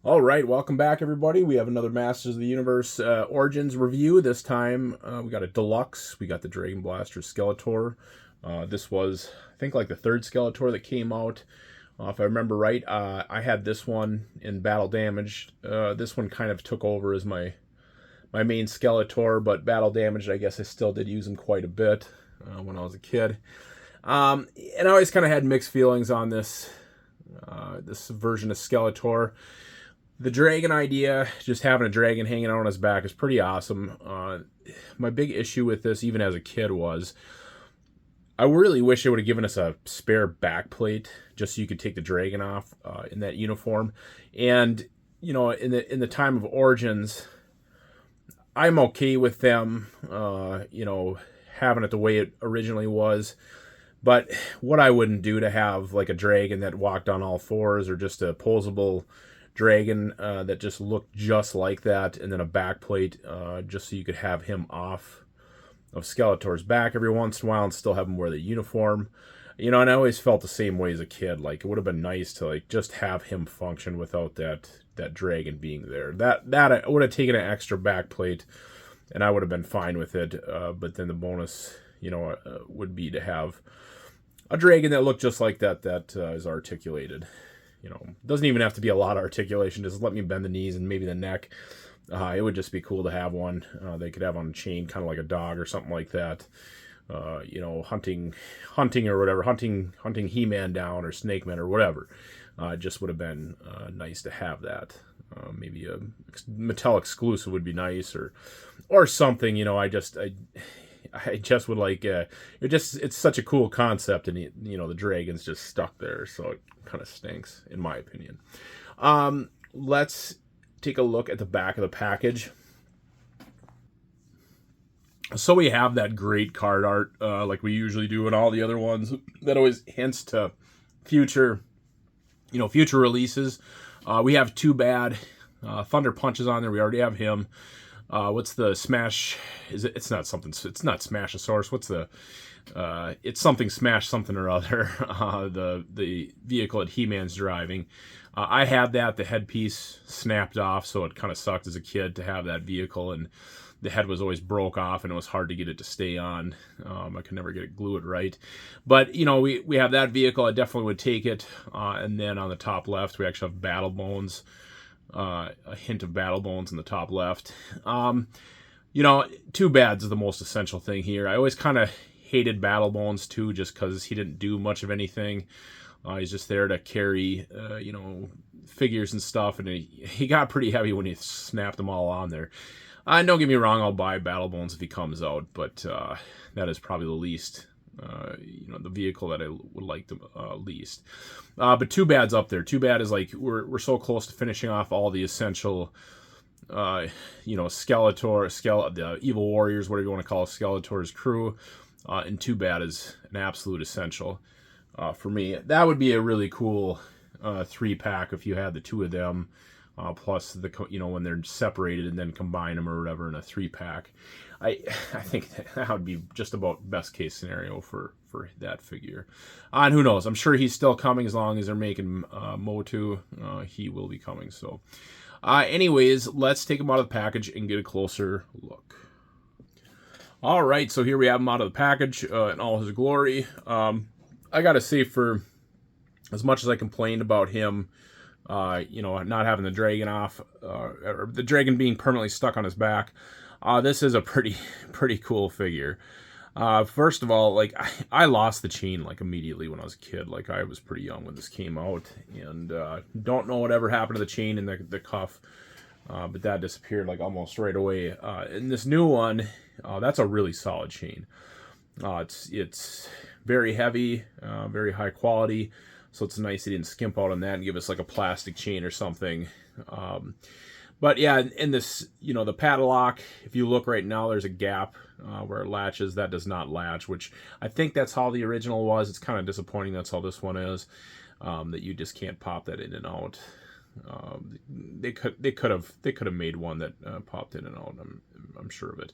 All right, welcome back, everybody. We have another Masters of the Universe Origins review. This time we got a deluxe. We got the Dragon Blaster Skeletor. This was, I think, like the third Skeletor that came out. If I remember right, I had this one in Battle Damaged. This one kind of took over as my main Skeletor, but Battle Damaged, I guess I still did use him quite a bit when I was a kid. And I always kind of had mixed feelings on this version of Skeletor. The dragon idea, just having a dragon hanging out on his back, is pretty awesome. My big issue with this, even as a kid, was I really wish they would have given us a spare back plate just so you could take the dragon off in that uniform. And in the time of Origins, I'm okay with them, having it the way it originally was. But what I wouldn't do to have like a dragon that walked on all fours, or just a posable dragon that just looked just like that, and then a back plate just so you could have him off of Skeletor's back every once in a while and still have him wear the uniform. And I always felt the same way as a kid. Like, it would have been nice to like just have him function without that dragon being there. That I would have taken an extra back plate and I would have been fine with it. But then the bonus, would be to have a dragon that looked just like that is articulated. Doesn't even have to be a lot of articulation. Just let me bend the knees and maybe the neck. It would just be cool to have one. They could have on a chain, kind of like a dog or something like that. Hunting or whatever, hunting He-Man down or Snake Man or whatever. Just would have been nice to have that. Maybe a Mattel exclusive would be nice, or something. I just would like it's such a cool concept, and the dragon's just stuck there, so it kind of stinks in my opinion. Let's take a look at the back of the package. So we have that great card art like we usually do in all the other ones that always hints to future releases. We have Too Bad. Thunder Punches on there. We already have him. What's the Smash? It's not Smashosaurus. What's the? It's something Smash something or other. The vehicle that He-Man's driving. I had that. The headpiece snapped off, so it kind of sucked as a kid to have that vehicle, and the head was always broke off, and it was hard to get it to stay on. I could never glue it right. But we have that vehicle. I definitely would take it. And then on the top left, we actually have Battle Bones. A hint of Battle Bones in the top left. Too Bad's the most essential thing here. I always kind of hated Battle Bones too, just because he didn't do much of anything. He's just there to carry, figures and stuff, and he got pretty heavy when he snapped them all on there. Don't get me wrong, I'll buy Battle Bones if he comes out, but that is probably the least. The vehicle that I would like the least. But Too Bad's up there. Too Bad is like we're so close to finishing off all the essential, Skeletor, the Evil Warriors, whatever you want to call Skeletor's crew, and Too Bad is an absolute essential for me. That would be a really cool 3-pack if you had the two of them, plus when they're separated and then combine them or whatever in a 3-pack. I think that would be just about best case scenario for that figure. And who knows? I'm sure he's still coming as long as they're making Motu. He will be coming. So, anyways, let's take him out of the package and get a closer look. All right, so here we have him out of the package in all his glory. I gotta say, for as much as I complained about him, not having the dragon off, or the dragon being permanently stuck on his back. This is a pretty cool figure. First of all, like I lost the chain like immediately when I was a kid. Like, I was pretty young when this came out, and don't know whatever happened to the chain and the cuff, but that disappeared like almost right away. In this new one, that's a really solid chain. It's very heavy, very high quality, so it's nice he didn't skimp out on that and give us like a plastic chain or something. But yeah, in this, the padlock, if you look right now, there's a gap where it latches. That does not latch, which I think that's how the original was. It's kind of disappointing that's how this one is, that you just can't pop that in and out. They could have made one that popped in and out. I'm sure of it.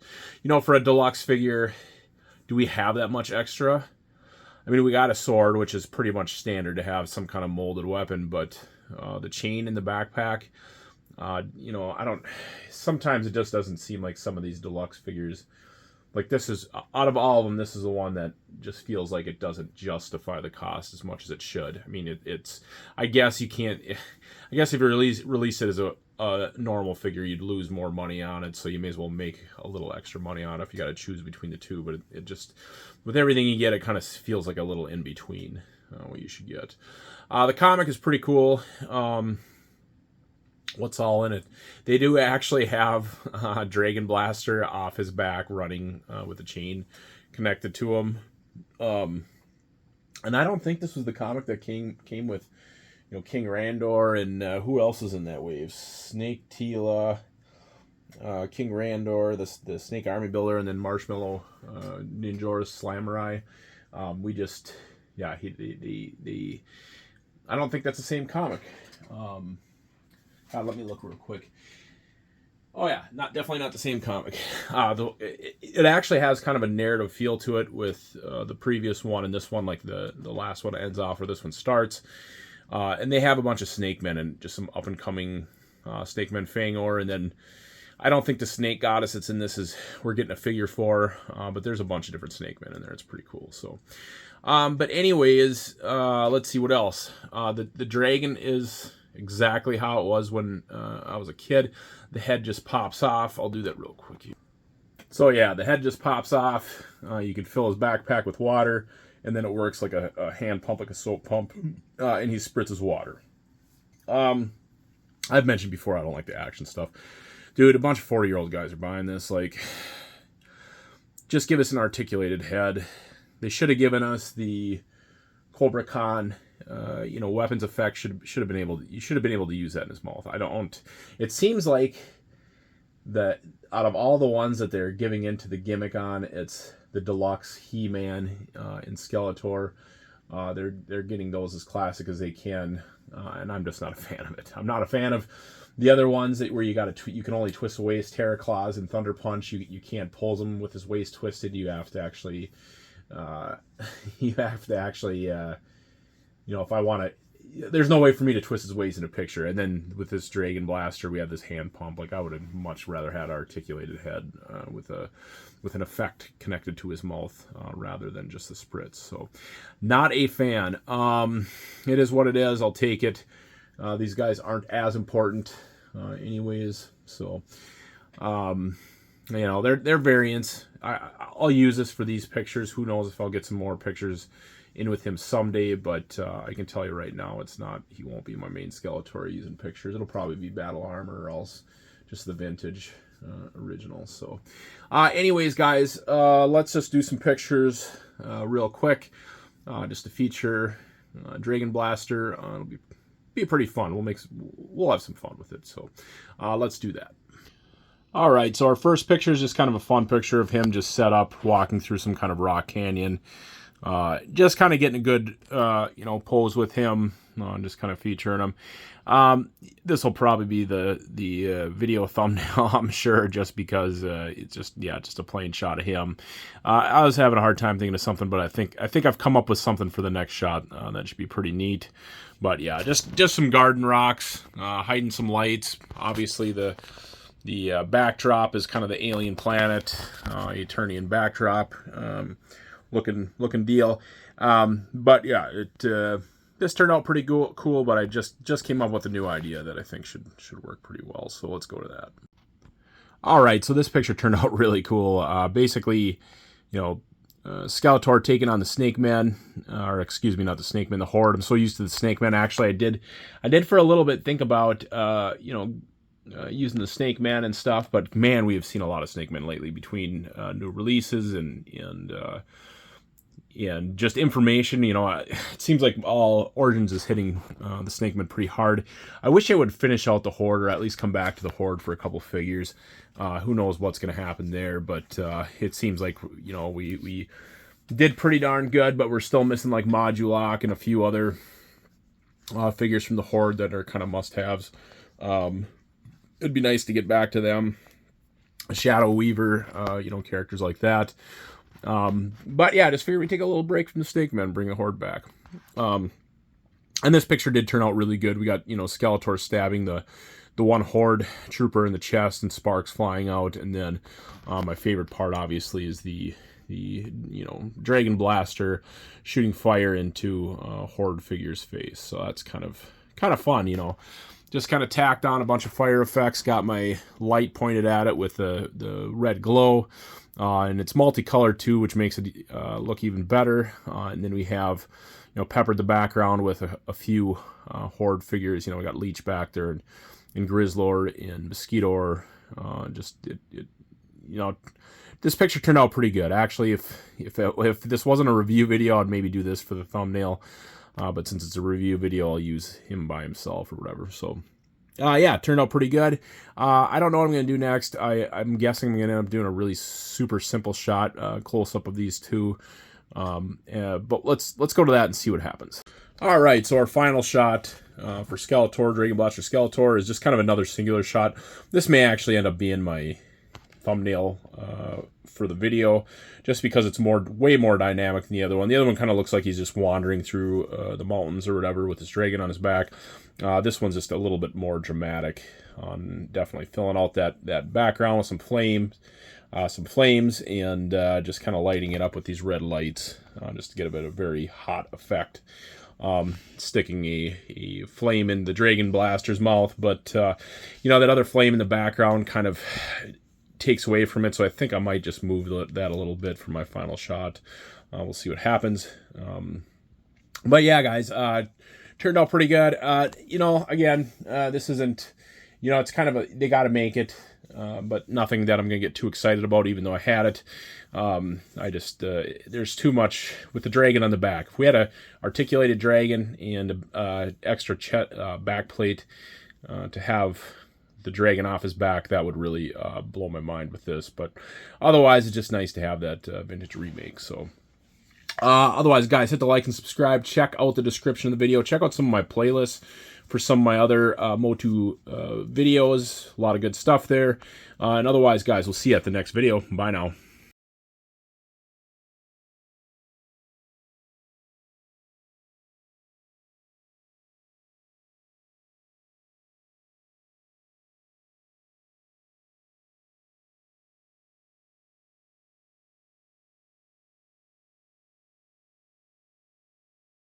For a deluxe figure, do we have that much extra? I mean, we got a sword, which is pretty much standard to have some kind of molded weapon, but the chain in the backpack, You know, I don't. Sometimes it just doesn't seem like some of these deluxe figures. Like this is out of all of them, this is the one that just feels like it doesn't justify the cost as much as it should. I mean, it's. I guess you can't. I guess if you release it as a normal figure, you'd lose more money on it. So you may as well make a little extra money on it if you got to choose between the two. But it just, with everything you get, it kind of feels like a little in between what you should get. The comic is pretty cool. What's all in it? They do actually have Dragon Blaster off his back running with a chain connected to him. And I don't think this was the comic that came with, you know, King Randor and who else is in that wave? Snake Tila, King Randor, the Snake Army Builder, and then Marshmallow Ninjora Slamurai. I don't think that's the same comic. Let me look real quick. Oh yeah, definitely not the same comic. It actually has kind of a narrative feel to it with the previous one and this one. Like the last one ends off where this one starts, and they have a bunch of Snake Men and just some up and coming Snake Men Fangor, and then I don't think the Snake Goddess that's in this is we're getting a figure for, but there's a bunch of different Snake Men in there. It's pretty cool. So, but anyways, let's see what else. The dragon is exactly how it was when I was a kid. The head just pops off. I'll do that real quick. So yeah, the head just pops off. You can fill his backpack with water, and then it works like a hand pump, like a soap pump, and he spritzes water. I've mentioned before I don't like the action stuff. Dude, a bunch of 40-year-old guys are buying this. Like, just give us an articulated head. They should have given us the Cobra Khan weapons effect. You should have been able to use that in his mouth. It seems like that out of all the ones that they're giving into the gimmick on, it's the deluxe He-Man and Skeletor. They're getting those as classic as they can, and I'm just not a fan of it. I'm not a fan of the other ones where you can only twist the waist. Terror Claws and Thunder Punch, you can't pull them with his waist twisted. You have to actually if I want to, there's no way for me to twist his waist in a picture. And then with this Dragon Blaster, we have this hand pump. Like, I would have much rather had an articulated head with an effect connected to his mouth rather than just the spritz. So, not a fan. It is what it is. I'll take it. These guys aren't as important anyways. So, they're variants. I'll use this for these pictures. Who knows if I'll get some more pictures in with him someday, but I can tell you right now, he won't be my main Skeletor using pictures. It'll probably be Battle Armor or else just the vintage original. So anyways, guys, let's just do some pictures real quick, just to feature Dragon Blaster. It'll be pretty fun. We'll have some fun with it. So let's do that. All right, so our first picture is just kind of a fun picture of him just set up walking through some kind of rock canyon. Just kind of getting a good, pose with him, just kind of featuring him. This will probably be the video thumbnail, I'm sure, just because it's just a plain shot of him. I was having a hard time thinking of something, but I think I've come up with something for the next shot that should be pretty neat. But yeah, just some garden rocks, hiding some lights. Obviously, the backdrop is kind of the alien planet, Eternian backdrop. Looking deal. But yeah, this turned out pretty cool, but I just came up with a new idea that I think should work pretty well. So let's go to that. All right, so this picture turned out really cool. Basically, Skeletor taking on the Snake Men, or excuse me, not the Snake Men, the Horde. I'm so used to the Snake Men. Actually, I did for a little bit think about using the Snake Man and stuff, but man, we have seen a lot of Snake Men lately between new releases and just information. It seems like all Origins is hitting the Snake Man pretty hard. I wish I would finish out the Horde, or at least come back to the Horde for a couple figures. Who knows what's going to happen there, but it seems like we did pretty darn good, but we're still missing like Modulok and a few other figures from the Horde that are kind of must-haves. It'd be nice to get back to them. Shadow Weaver, characters like that. But yeah, just figured we'd take a little break from the Snake Men, bring the Horde back. And this picture did turn out really good. We got, Skeletor stabbing the the one Horde trooper in the chest and sparks flying out. And then my favorite part, obviously, is the Dragon Blaster shooting fire into Horde figure's face. So that's kind of fun, Just kind of tacked on a bunch of fire effects. Got my light pointed at it with the red glow. And it's multicolored too, which makes it look even better. And then we have, peppered the background with a few Horde figures. We got Leech back there, and Grizzlord and Skeletor. This picture turned out pretty good. Actually, if this wasn't a review video, I'd maybe do this for the thumbnail. But since it's a review video, I'll use him by himself or whatever. So. Yeah, it turned out pretty good. I don't know what I'm going to do next. I'm guessing I'm going to end up doing a really super simple shot, close-up of these two. But let's go to that and see what happens. All right, so our final shot for Skeletor, Dragon Blaster Skeletor, is just kind of another singular shot. This may actually end up being my thumbnail for the video, just because it's way more dynamic than the other one. The other one kind of looks like he's just wandering through the mountains or whatever with his dragon on his back. This one's just a little bit more dramatic, definitely filling out that background with some flames, and just kind of lighting it up with these red lights, just to get a bit of very hot effect. Sticking a flame in the Dragon Blaster's mouth, but that other flame in the background kind of takes away from it, so I think I might just move that a little bit for my final shot. We'll see what happens. But yeah, guys, turned out pretty good. Again, this isn't, it's kind of they got to make it, but nothing that I'm going to get too excited about, even though I had it. I just, there's too much with the dragon on the back. If we had a articulated dragon and extra back plate to have the dragon off his back, that would really blow my mind with this. But otherwise, it's just nice to have that vintage remake. So otherwise, guys, hit the like and subscribe. Check out the description of the video. Check out some of my playlists for some of my other Motu videos. A lot of good stuff there. And otherwise, guys, we'll see you at the next video. Bye now.